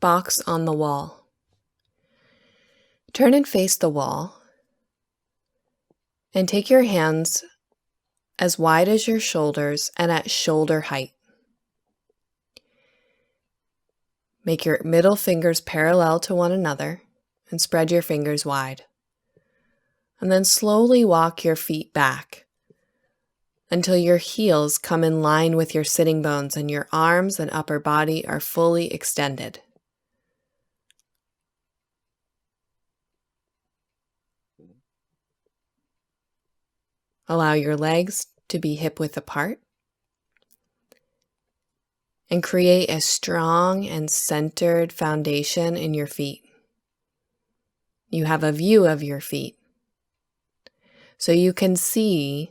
Box on the wall. Turn and face the wall and take your hands as wide as your shoulders and at shoulder height. Make your middle fingers parallel to one another and spread your fingers wide. And then slowly walk your feet back until your heels come in line with your sitting bones and your arms and upper body are fully extended. Allow your legs to be hip-width apart and create a strong and centered foundation in your feet. You have a view of your feet, so you can see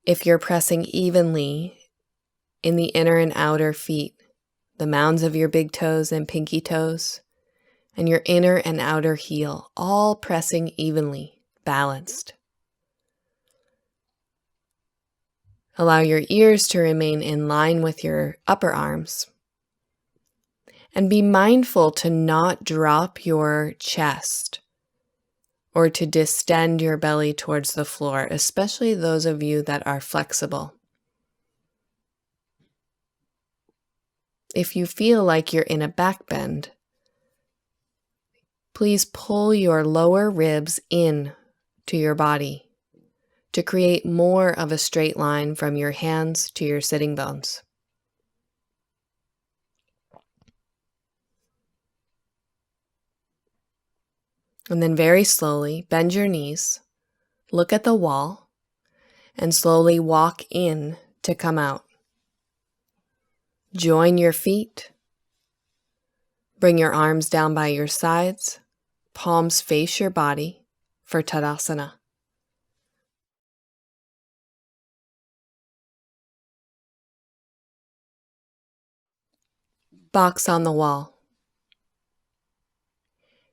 if you're pressing evenly in the inner and outer feet, the mounds of your big toes and pinky toes, and your inner and outer heel, all pressing evenly, balanced. Allow your ears to remain in line with your upper arms. And be mindful to not drop your chest or to distend your belly towards the floor, especially those of you that are flexible. If you feel like you're in a back bend, please pull your lower ribs in to your body to create more of a straight line from your hands to your sitting bones. And then very slowly bend your knees, look at the wall, and slowly walk in to come out. Join your feet. Bring your arms down by your sides, palms face your body for Tadasana. Box on the wall.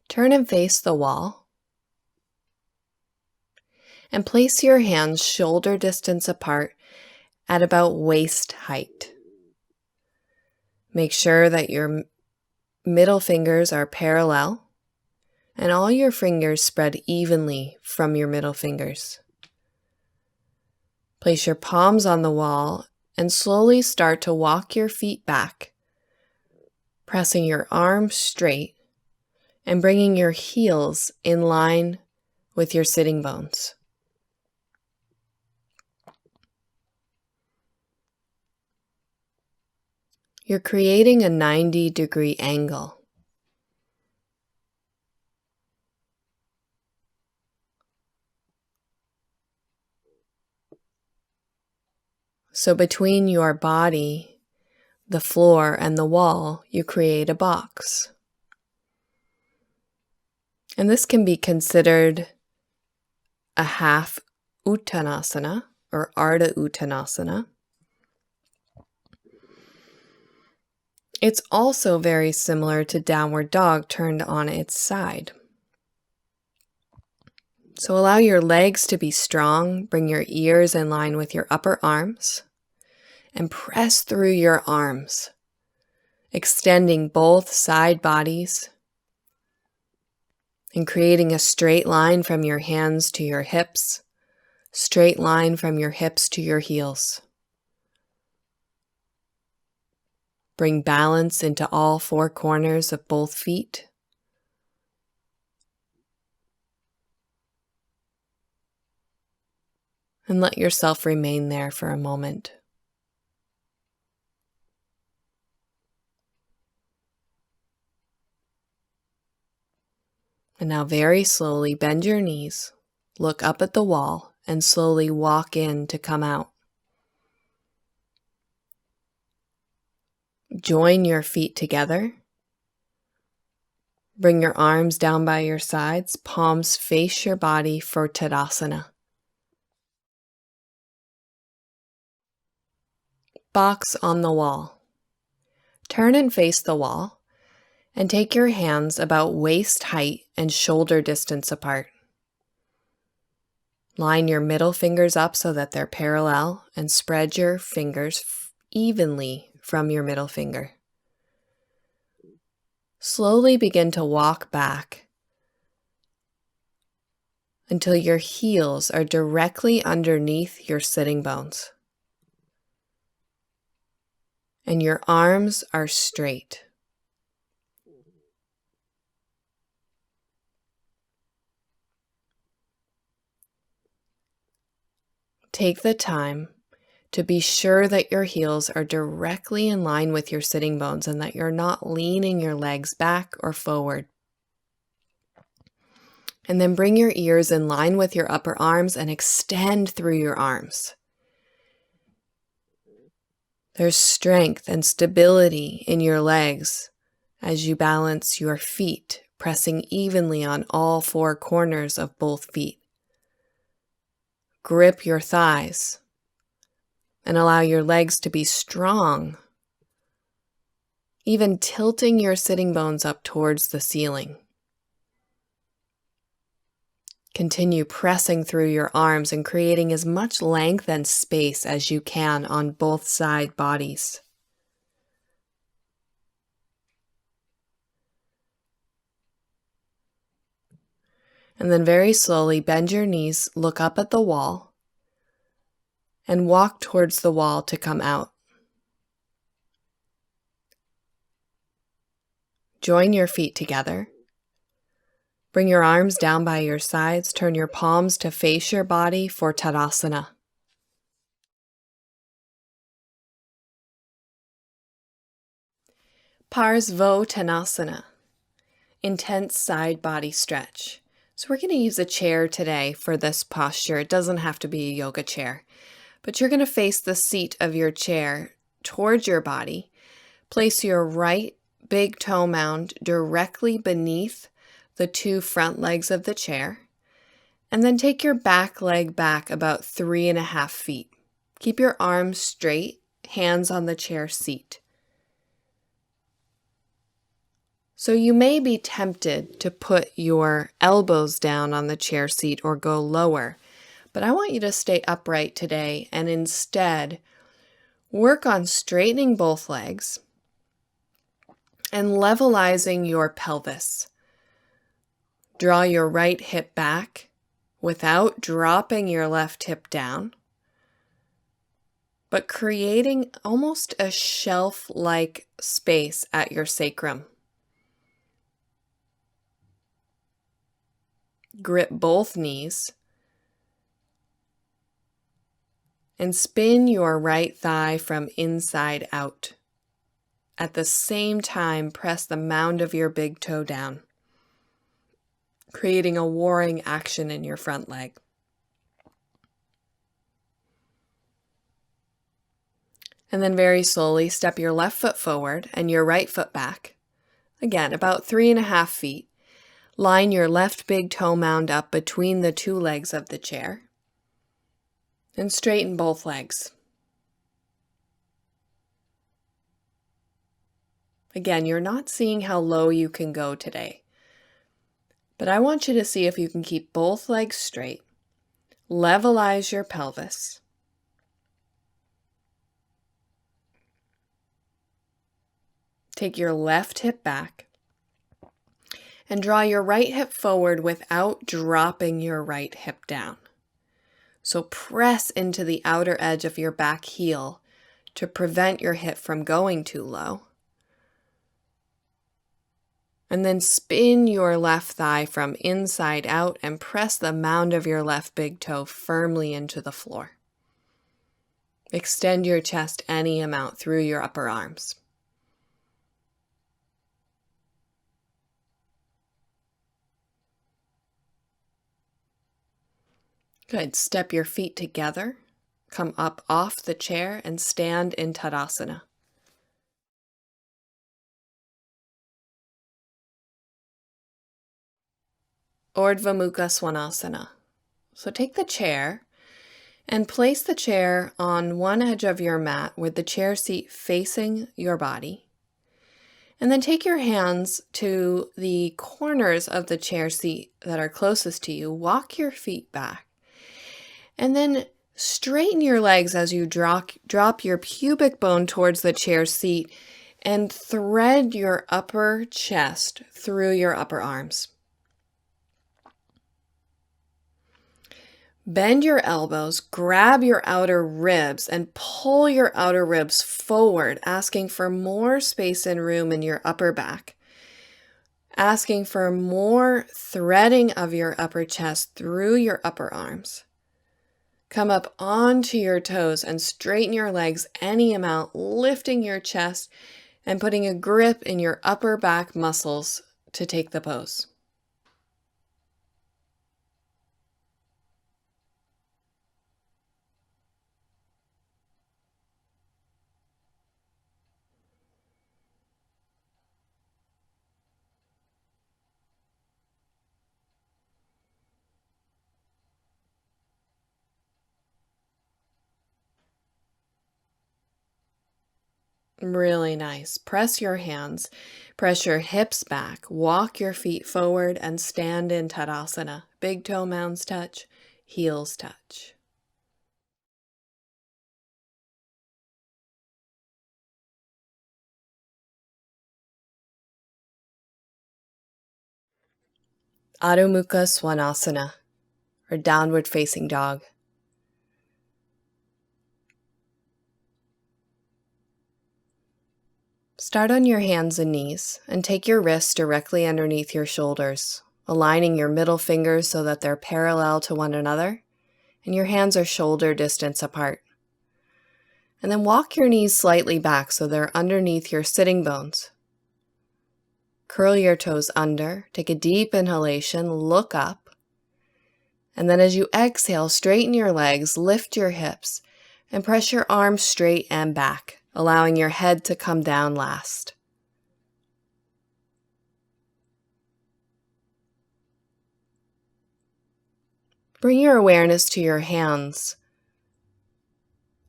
Turn and face the wall and place your hands shoulder distance apart at about waist height. Make sure that your middle fingers are parallel and all your fingers spread evenly from your middle fingers. Place your palms on the wall and slowly start to walk your feet back, pressing your arms straight and bringing your heels in line with your sitting bones. You're creating a 90-degree angle. So between your body, the floor, and the wall, you create a box. And this can be considered a half Uttanasana or Ardha Uttanasana. It's also very similar to downward dog turned on its side. So allow your legs to be strong, bring your ears in line with your upper arms, and press through your arms, extending both side bodies and creating a straight line from your hands to your hips, straight line from your hips to your heels. Bring balance into all four corners of both feet. And let yourself remain there for a moment. And now very slowly bend your knees, look up at the wall, and slowly walk in to come out. Join your feet together. Bring your arms down by your sides, palms face your body for Tadasana. Box on the wall. Turn and face the wall and take your hands about waist height and shoulder distance apart. Line your middle fingers up so that they're parallel and spread your fingers evenly from your middle finger. Slowly begin to walk back until your heels are directly underneath your sitting bones and your arms are straight. Take the time to be sure that your heels are directly in line with your sitting bones and that you're not leaning your legs back or forward. And then bring your ears in line with your upper arms and extend through your arms. There's strength and stability in your legs as you balance your feet, pressing evenly on all four corners of both feet. Grip your thighs and allow your legs to be strong, even tilting your sitting bones up towards the ceiling. Continue pressing through your arms and creating as much length and space as you can on both side bodies. And then very slowly bend your knees, look up at the wall, and walk towards the wall to come out. Join your feet together. Bring your arms down by your sides. Turn your palms to face your body for Tadasana. Parsvottanasana, intense side body stretch. So we're going to use a chair today for this posture. It doesn't have to be a yoga chair, but you're going to face the seat of your chair towards your body. Place your right big toe mound directly beneath the two front legs of the chair, and then take your back leg back about 3.5 feet. Keep your arms straight, hands on the chair seat. So you may be tempted to put your elbows down on the chair seat or go lower, but I want you to stay upright today and instead work on straightening both legs and levelizing your pelvis. Draw your right hip back without dropping your left hip down, but creating almost a shelf-like space at your sacrum. Grip both knees and spin your right thigh from inside out. At the same time, press the mound of your big toe down, creating a warring action in your front leg. And then very slowly step your left foot forward and your right foot back. Again, about 3.5 feet. Line your left big toe mound up between the two legs of the chair and straighten both legs. Again, you're not seeing how low you can go today, but I want you to see if you can keep both legs straight, levelize your pelvis, take your left hip back, and draw your right hip forward without dropping your right hip down. So press into the outer edge of your back heel to prevent your hip from going too low. And then spin your left thigh from inside out and press the mound of your left big toe firmly into the floor. Extend your chest any amount through your upper arms. Good. Step your feet together, come up off the chair and stand in Tadasana. Urdhva Mukha Svanasana. So take the chair and place the chair on one edge of your mat with the chair seat facing your body. And then take your hands to the corners of the chair seat that are closest to you. Walk your feet back. And then straighten your legs as you drop your pubic bone towards the chair seat and thread your upper chest through your upper arms. Bend your elbows, grab your outer ribs, and pull your outer ribs forward, asking for more space and room in your upper back. Asking for more threading of your upper chest through your upper arms. Come up onto your toes and straighten your legs any amount, lifting your chest and putting a grip in your upper back muscles to take the pose. Really nice. Press your hands, press your hips back, walk your feet forward and stand in Tadasana. Big toe mounds touch, heels touch. Adho Mukha Svanasana, or downward facing dog. Start on your hands and knees and take your wrists directly underneath your shoulders, aligning your middle fingers so that they're parallel to one another and your hands are shoulder distance apart. And then walk your knees slightly back so they're underneath your sitting bones. Curl your toes under, take a deep inhalation, look up, and then as you exhale, straighten your legs, lift your hips, and press your arms straight and back, allowing your head to come down last. Bring your awareness to your hands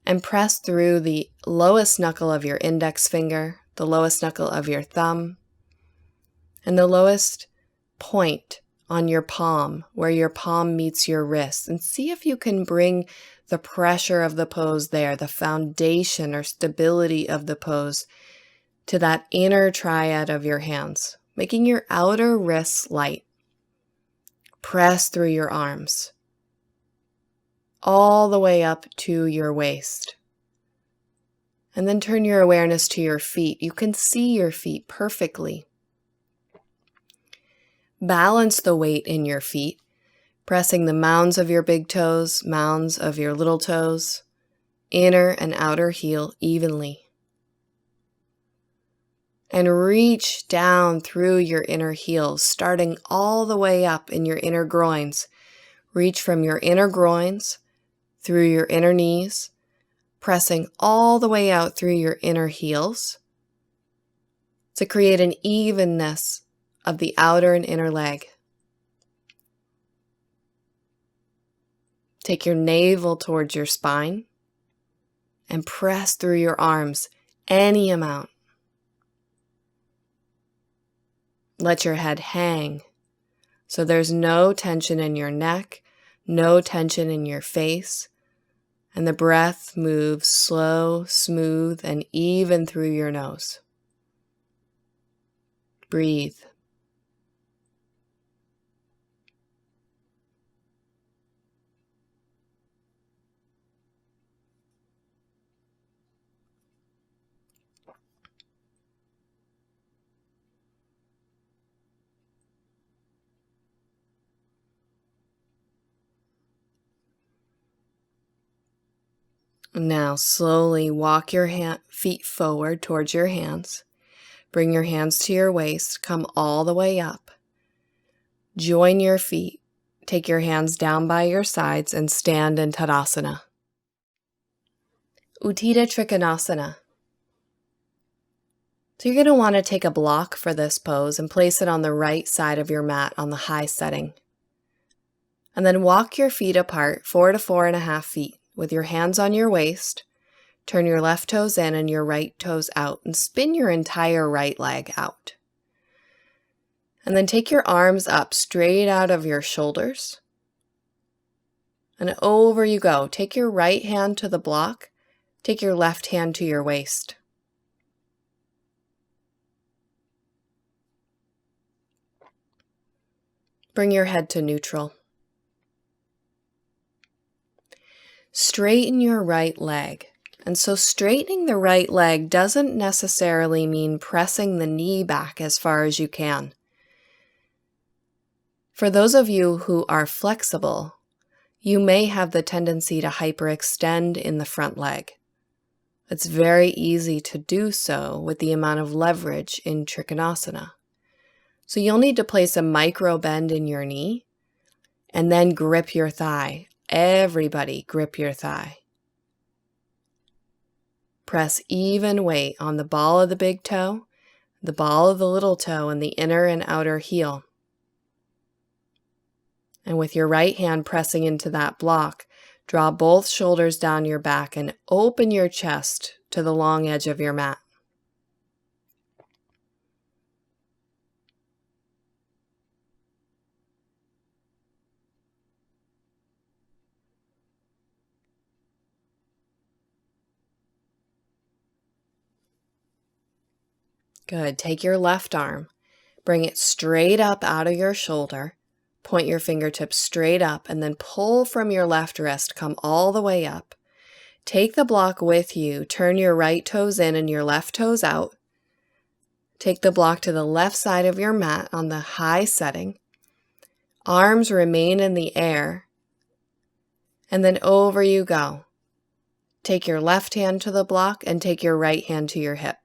and press through the lowest knuckle of your index finger, the lowest knuckle of your thumb, and the lowest point on your palm, where your palm meets your wrist, and see if you can bring the pressure of the pose there, the foundation or stability of the pose, to that inner triad of your hands, making your outer wrists light. Press through your arms, all the way up to your waist. And then turn your awareness to your feet. You can see your feet perfectly. Balance the weight in your feet, pressing the mounds of your big toes, mounds of your little toes, inner and outer heel evenly. And reach down through your inner heels, starting all the way up in your inner groins. Reach from your inner groins through your inner knees, pressing all the way out through your inner heels to create an evenness of the outer and inner leg. Take your navel towards your spine and press through your arms any amount. Let your head hang so there's no tension in your neck, no tension in your face, and the breath moves slow, smooth, and even through your nose. Breathe. Now slowly walk your feet forward towards your hands. Bring your hands to your waist, come all the way up. Join your feet. Take your hands down by your sides and stand in Tadasana. Uttita Trikonasana. So you're going to want to take a block for this pose and place it on the right side of your mat on the high setting. And then walk your feet apart 4 to 4.5 feet with your hands on your waist. Turn your left toes in and your right toes out and spin your entire right leg out. And then take your arms up straight out of your shoulders. And over you go. Take your right hand to the block. Take your left hand to your waist. Bring your head to neutral. Straighten your right leg. And so straightening the right leg doesn't necessarily mean pressing the knee back as far as you can. For those of you who are flexible, you may have the tendency to hyperextend in the front leg. It's very easy to do so with the amount of leverage in Trikonasana. So you'll need to place a micro bend in your knee and then grip your thigh. Everybody grip your thigh. Press even weight on the ball of the big toe, the ball of the little toe, and the inner and outer heel. And with your right hand pressing into that block, draw both shoulders down your back and open your chest to the long edge of your mat. Good. Take your left arm, bring it straight up out of your shoulder, point your fingertips straight up, and then pull from your left wrist, come all the way up. Take the block with you, turn your right toes in and your left toes out. Take the block to the left side of your mat on the high setting. Arms remain in the air, and then over you go. Take your left hand to the block and take your right hand to your hip.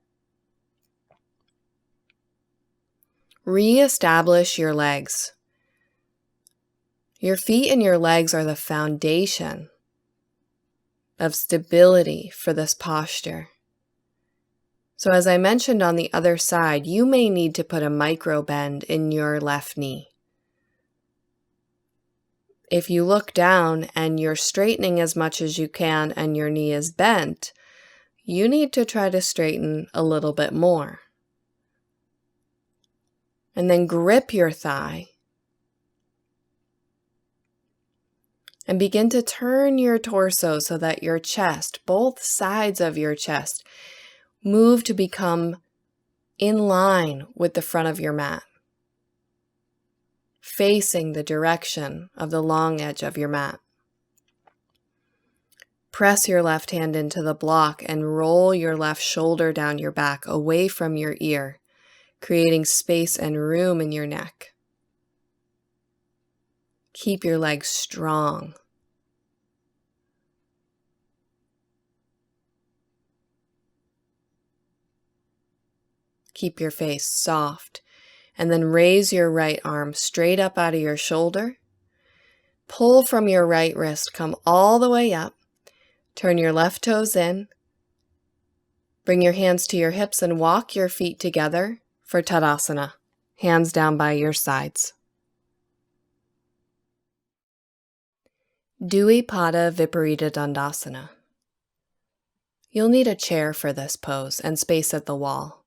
Reestablish your legs. Your feet and your legs are the foundation of stability for this posture. So as I mentioned on the other side, you may need to put a micro bend in your left knee. If you look down and you're straightening as much as you can and your knee is bent, you need to try to straighten a little bit more. And then grip your thigh and begin to turn your torso so that your chest, both sides of your chest, move to become in line with the front of your mat, facing the direction of the long edge of your mat. Press your left hand into the block and roll your left shoulder down your back away from your ear, creating space and room in your neck. Keep your legs strong. Keep your face soft, and then raise your right arm straight up out of your shoulder. Pull from your right wrist, come all the way up. Turn your left toes in. Bring your hands to your hips and walk your feet together for Tadasana, hands down by your sides. Dvipada Viparita Dandasana. You'll need a chair for this pose and space at the wall.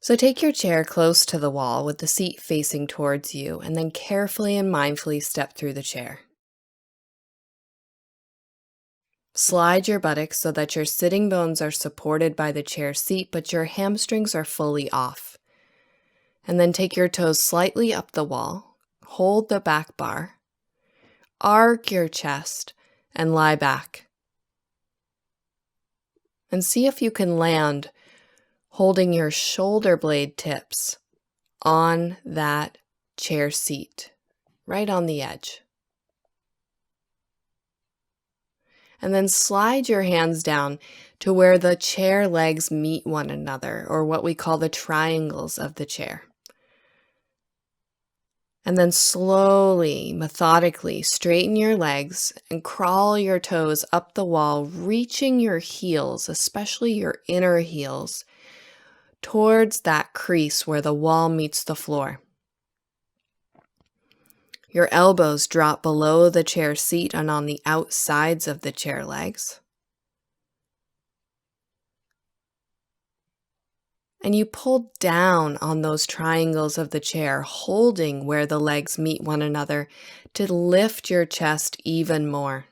So take your chair close to the wall with the seat facing towards you, and then carefully and mindfully step through the chair. Slide your buttocks so that your sitting bones are supported by the chair seat, but your hamstrings are fully off. And then take your toes slightly up the wall, hold the back bar, arc your chest, and lie back. And see if you can land holding your shoulder blade tips on that chair seat, right on the edge. And then slide your hands down to where the chair legs meet one another, or what we call the triangles of the chair. And then slowly, methodically straighten your legs and crawl your toes up the wall, reaching your heels, especially your inner heels, towards that crease where the wall meets the floor. Your elbows drop below the chair seat and on the outsides of the chair legs. And you pull down on those triangles of the chair, holding where the legs meet one another to lift your chest even more.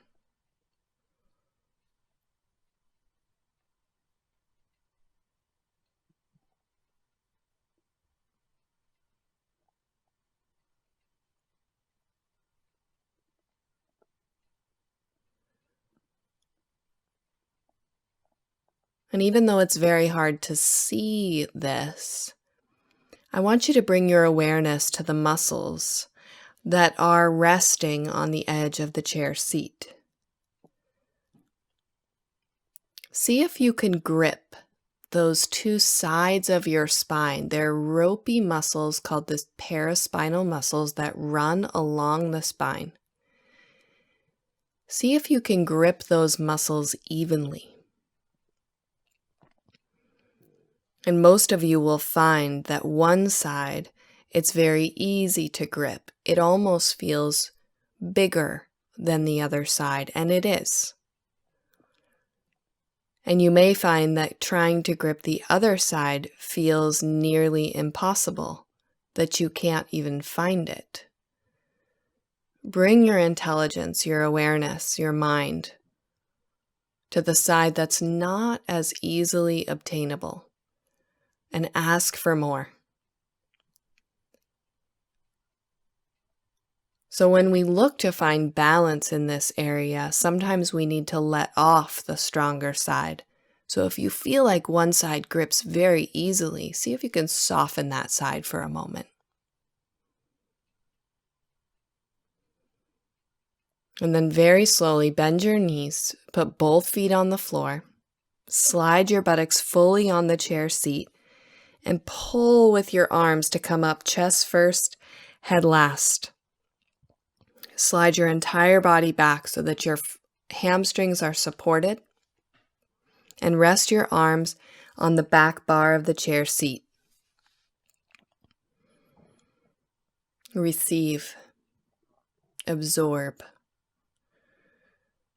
And even though it's very hard to see this, I want you to bring your awareness to the muscles that are resting on the edge of the chair seat. See if you can grip those two sides of your spine. They're ropey muscles called the paraspinal muscles that run along the spine. See if you can grip those muscles evenly. And most of you will find that one side, it's very easy to grip. It almost feels bigger than the other side, and it is. And you may find that trying to grip the other side feels nearly impossible, that you can't even find it. Bring your intelligence, your awareness, your mind to the side that's not as easily obtainable, and ask for more. So when we look to find balance in this area, sometimes we need to let off the stronger side. So if you feel like one side grips very easily, see if you can soften that side for a moment. And then very slowly bend your knees, put both feet on the floor, slide your buttocks fully on the chair seat, and pull with your arms to come up chest first, head last. Slide your entire body back so that your hamstrings are supported, and rest your arms on the back bar of the chair seat. Receive, absorb.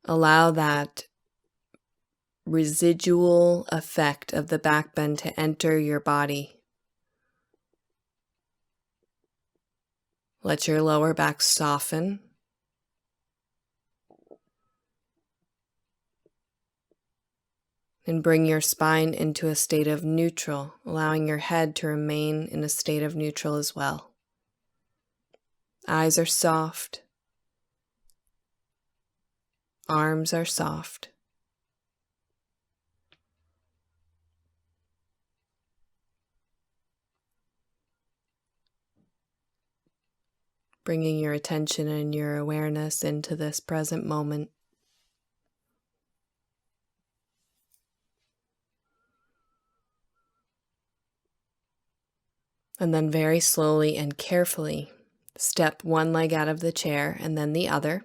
Allow that residual effect of the back bend to enter your body. Let your lower back soften. And bring your spine into a state of neutral, allowing your head to remain in a state of neutral as well. Eyes are soft. Arms are soft. Bringing your attention and your awareness into this present moment. And then very slowly and carefully, step one leg out of the chair and then the other.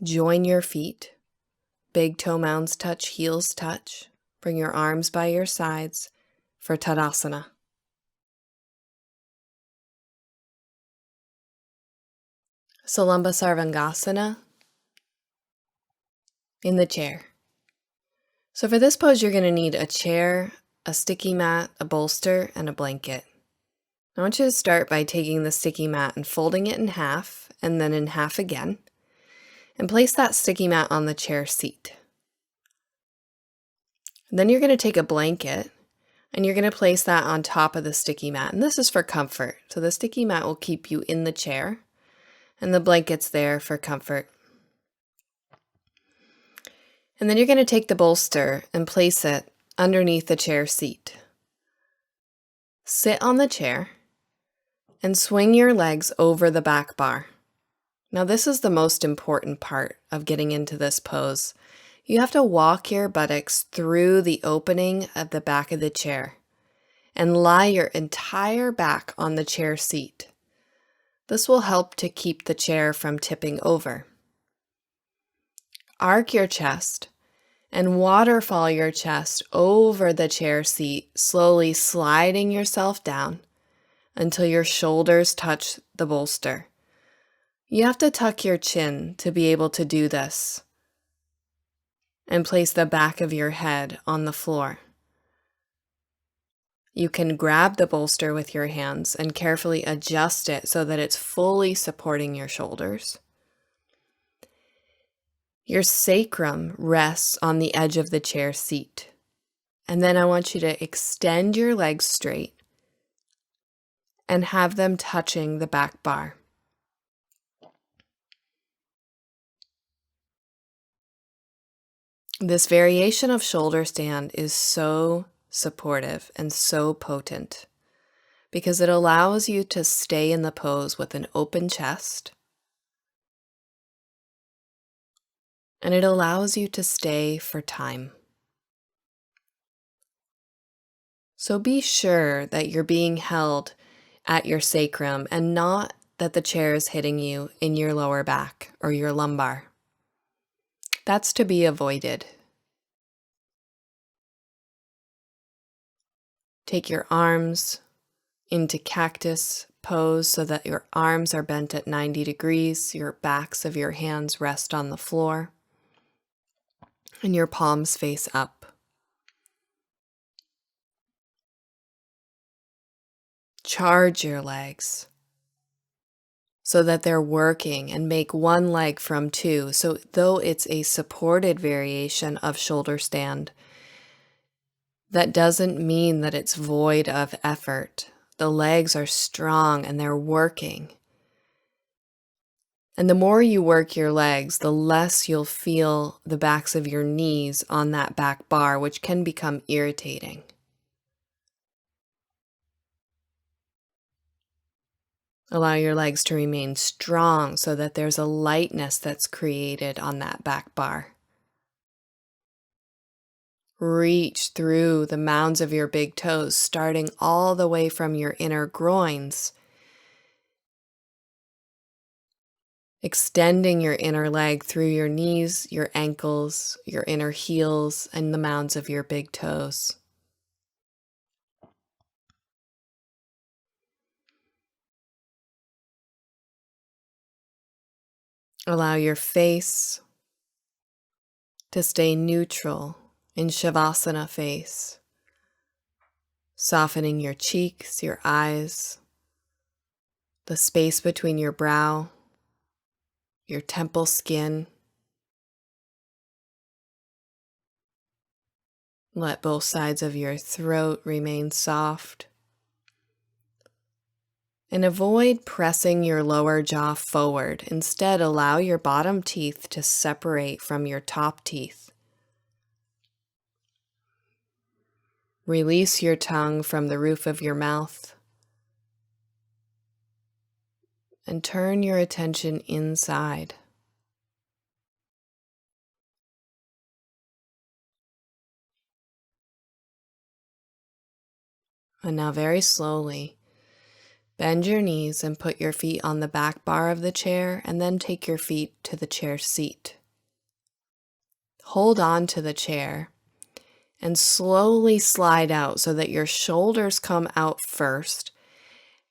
Join your feet. Big toe mounds touch, heels touch. Bring your arms by your sides for Tadasana. Salamba Sarvangasana in the chair. So for this pose, you're going to need a chair, a sticky mat, a bolster, and a blanket. I want you to start by taking the sticky mat and folding it in half, and then in half again, and place that sticky mat on the chair seat. And then you're going to take a blanket, and you're going to place that on top of the sticky mat, and this is for comfort. So the sticky mat will keep you in the chair, and the blanket's there for comfort. And then you're going to take the bolster and place it underneath the chair seat. Sit on the chair and swing your legs over the back bar. Now this is the most important part of getting into this pose. You have to walk your buttocks through the opening of the back of the chair and lie your entire back on the chair seat. This will help to keep the chair from tipping over. Arc your chest and waterfall your chest over the chair seat, slowly sliding yourself down until your shoulders touch the bolster. You have to tuck your chin to be able to do this, and place the back of your head on the floor. You can grab the bolster with your hands and carefully adjust it so that it's fully supporting your shoulders. Your sacrum rests on the edge of the chair seat. And then I want you to extend your legs straight and have them touching the back bar. This variation of shoulder stand is so supportive and so potent because it allows you to stay in the pose with an open chest, and it allows you to stay for time. So be sure that you're being held at your sacrum and not that the chair is hitting you in your lower back or your lumbar. That's to be avoided. Take your arms into cactus pose so that your arms are bent at 90 degrees, your backs of your hands rest on the floor, and your palms face up. Charge your legs so that they're working and make one leg from two. So though it's a supported variation of shoulder stand, that doesn't mean that it's void of effort. The legs are strong and they're working. And the more you work your legs, the less you'll feel the backs of your knees on that back bar, which can become irritating. Allow your legs to remain strong so that there's a lightness that's created on that back bar. Reach through the mounds of your big toes, starting all the way from your inner groins, extending your inner leg through your knees, your ankles, your inner heels, and the mounds of your big toes. Allow your face to stay neutral in Shavasana face, softening your cheeks, your eyes, the space between your brow, your temple skin. Let both sides of your throat remain soft. And avoid pressing your lower jaw forward. Instead, allow your bottom teeth to separate from your top teeth. Release your tongue from the roof of your mouth. And turn your attention inside. And now very slowly, bend your knees and put your feet on the back bar of the chair, and then take your feet to the chair seat. Hold on to the chair and slowly slide out so that your shoulders come out first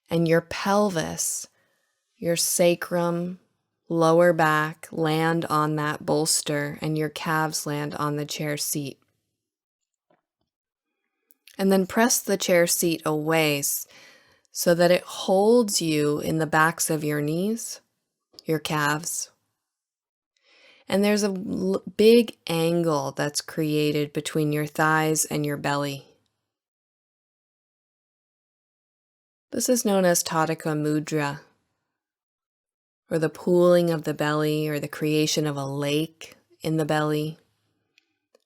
and your pelvis, your sacrum, lower back land on that bolster and your calves land on the chair seat. And then press the chair seat away so that it holds you in the backs of your knees, your calves. And there's a big angle that's created between your thighs and your belly. This is known as Tadika Mudra, or the pooling of the belly, or the creation of a lake in the belly,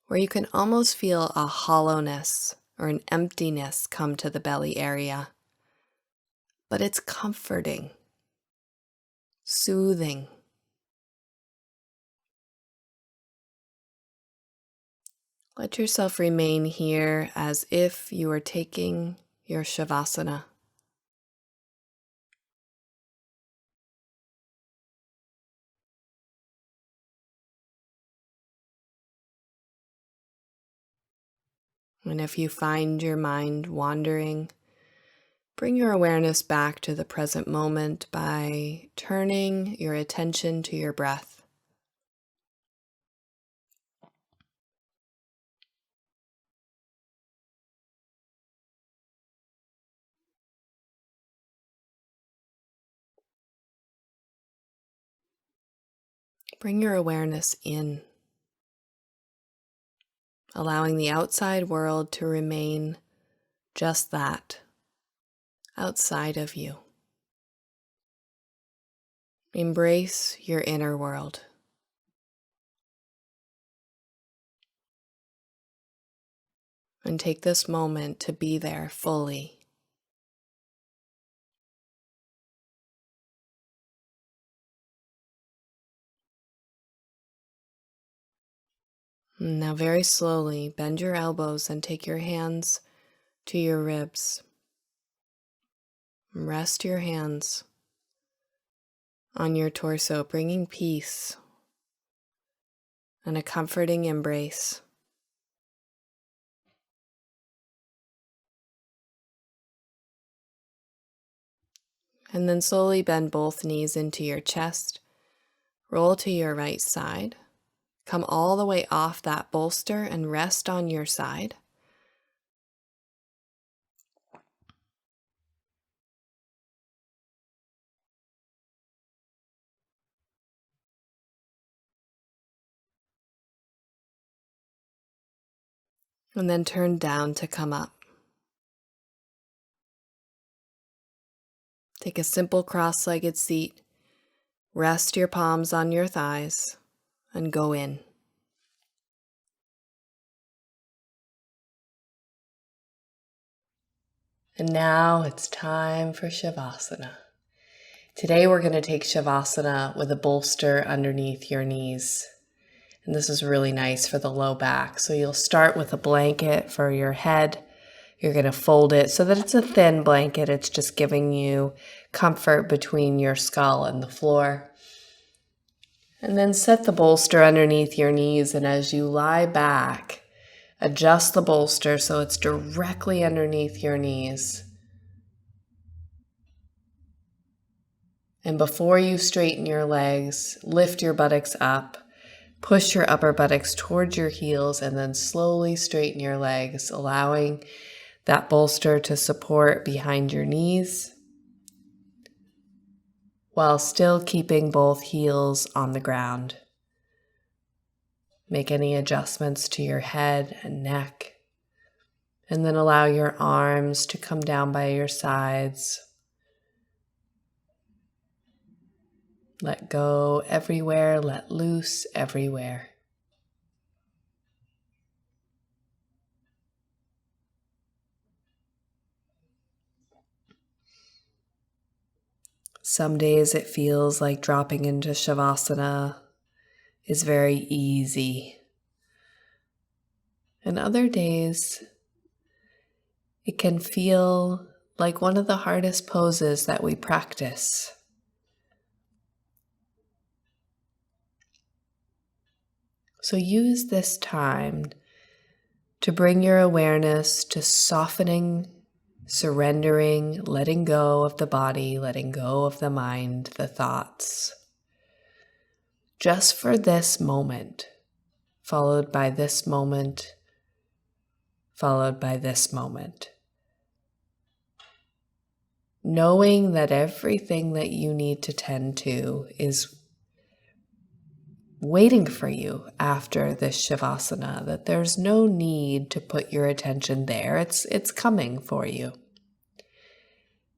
where you can almost feel a hollowness or an emptiness come to the belly area. But it's comforting, soothing. Let yourself remain here as if you are taking your Shavasana. And if you find your mind wandering, bring your awareness back to the present moment by turning your attention to your breath. Bring your awareness in, allowing the outside world to remain just that, outside of you. Embrace your inner world. And take this moment to be there fully. Now very slowly bend your elbows and take your hands to your ribs. Rest your hands on your torso, bringing peace and a comforting embrace. And then slowly bend both knees into your chest. Roll to your right side. Come all the way off that bolster and rest on your side. And then turn down to come up. Take a simple cross-legged seat. Rest your palms on your thighs and go in. And now it's time for Shavasana. Today we're going to take Shavasana with a bolster underneath your knees. And this is really nice for the low back. So you'll start with a blanket for your head. You're going to fold it so that it's a thin blanket. It's just giving you comfort between your skull and the floor. And then set the bolster underneath your knees. And as you lie back, adjust the bolster so it's directly underneath your knees. And before you straighten your legs, lift your buttocks up. Push your upper buttocks towards your heels and then slowly straighten your legs, allowing that bolster to support behind your knees while still keeping both heels on the ground. Make any adjustments to your head and neck, and then allow your arms to come down by your sides. Let go everywhere, let loose everywhere. Some days it feels like dropping into Shavasana is very easy. And other days it can feel like one of the hardest poses that we practice. So use this time to bring your awareness to softening, surrendering, letting go of the body, letting go of the mind, the thoughts. Just for this moment, followed by this moment, followed by this moment. Knowing that everything that you need to tend to is waiting for you after this Shavasana, that there's no need to put your attention there. It's coming for you.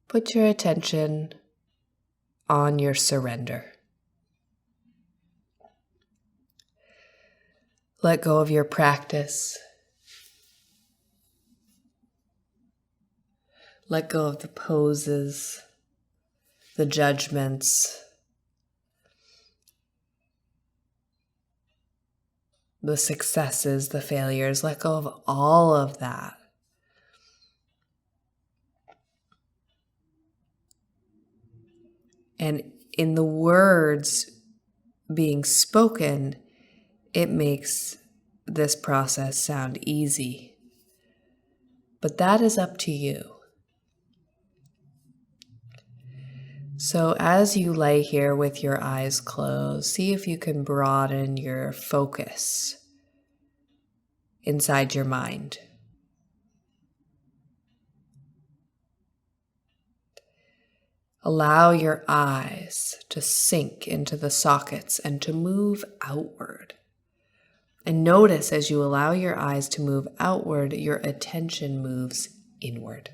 Put your attention on your surrender. Let go of your practice. Let go of the poses, the judgments, the successes, the failures. Let go of all of that. And in the words being spoken, it makes this process sound easy. But that is up to you. So as you lay here with your eyes closed, see if you can broaden your focus inside your mind. Allow your eyes to sink into the sockets and to move outward. And notice as you allow your eyes to move outward, your attention moves inward.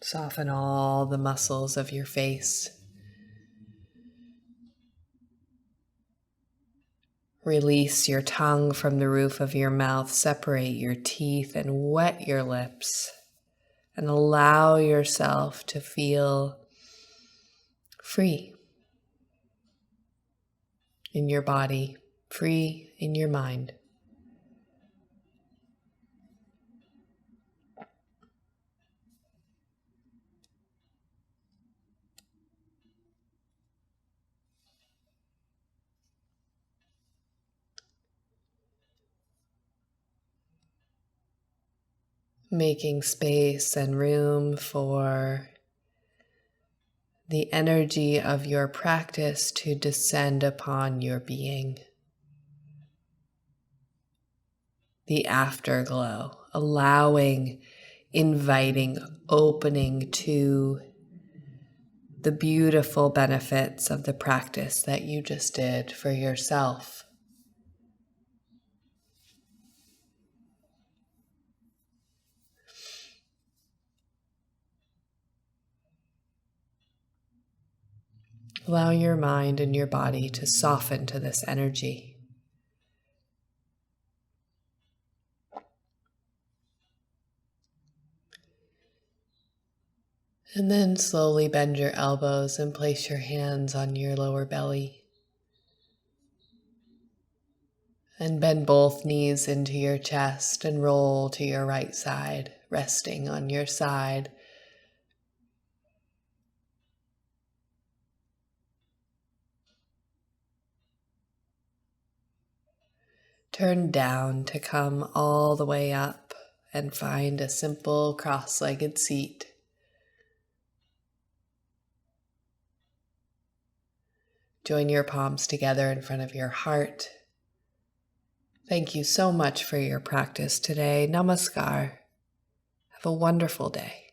Soften all the muscles of your face. Release your tongue from the roof of your mouth, separate your teeth, and wet your lips. And allow yourself to feel free in your body, free in your mind. Making space and room for the energy of your practice to descend upon your being. The afterglow, allowing, inviting, opening to the beautiful benefits of the practice that you just did for yourself. Allow your mind and your body to soften to this energy. And then slowly bend your elbows and place your hands on your lower belly. And bend both knees into your chest and roll to your right side, resting on your side. Turn down to come all the way up and find a simple cross-legged seat. Join your palms together in front of your heart. Thank you so much for your practice today. Namaskar. Have a wonderful day.